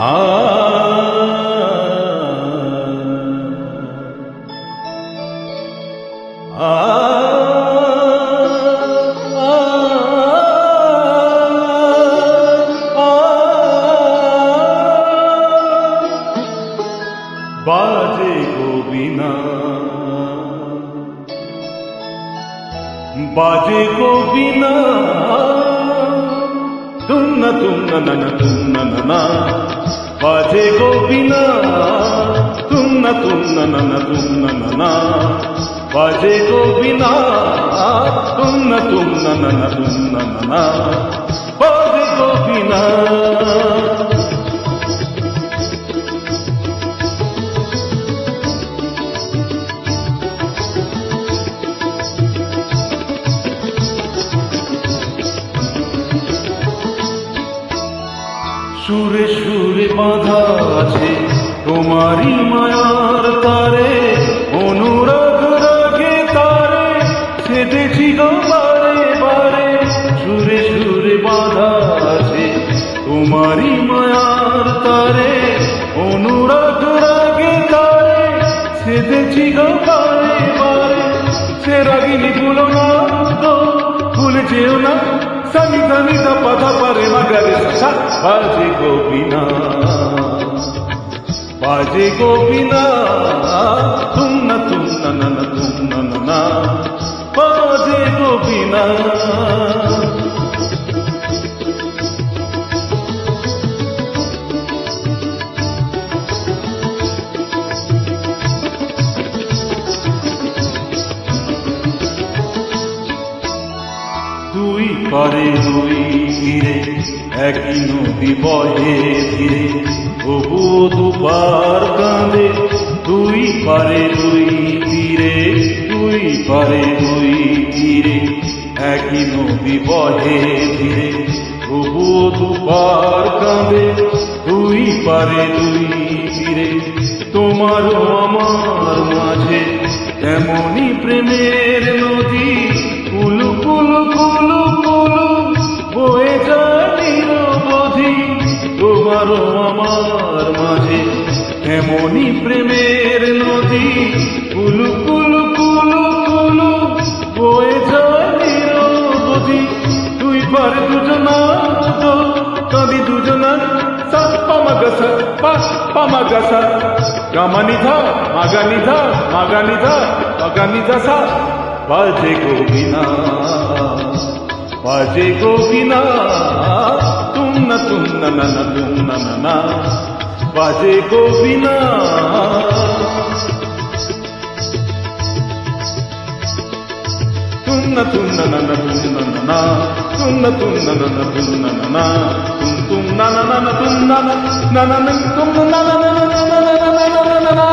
বাজে গোবিনা বাজে গোবিনা তুমনা তুমনা নানা তুমনা নানা বাজে গোবিনা তুমনা তুমনা নানা তুমনা নানা বাজে গোবিনা তুমনা তুমনা নানা তুমনা নানা বাজে গোবিনা সুরে সুরে বাঁধা আছে তোমারই মায়ার তারে, অনুরাগ রাগে তারে সেধেছি গো বারে বারে। সুরে সুরে বাঁধা আছে তোমারই মায়ার তারে, অনুরাগ রাগে তারে সেধেছি গো বারে বারে। সে রাগিনী ভুলো না তো ভুলে যেও না, সানি সানি দা পাধা পারে মাগারে সা। বাজে গোবিনা বাজে গোবিনা তুমনা তুমনা নানা তুমনা নানা বাজে গোবিনা। দুই পারে দুই তীরে একই নদী বহে ধীরে, বহু দুপার কাঁদে। দুই পারে দুই তীরে, দুই পারে দুই তীরে একই নদী বহে ধীরে, বহু দুপার কাঁদে। দুই পারে দুই তীরে তোমারও আমার মাঝে তেমনি প্রেমের নদী, কুলু কুলু কুলু কুলু বয়ে যায় নিরবধি। তোমারও আমার মাঝে এমনি প্রেমের নদী, কুলু কুলু কুলু কুলু বয়ে যায় নিরবধি। দুই পারে দুজনা তো কাঁদি দুজনা, সা পামাগাসা পা পামাগাসা গামানিধা মাগানিধা মাগানিধা মাগানিধা সা। বাজে গোবিনা বাজে গোবিনা তুমনা তুমনা নানা তুমনা নানা বাজে গোবিনা। তুমনা তুমনা নানা তুমনা নানা তুমনা তুমনা নানা তুমনা নানা তুম তুম নানা নানা তুম নানা নানা তুম নানা নানা নানা নানা নানা।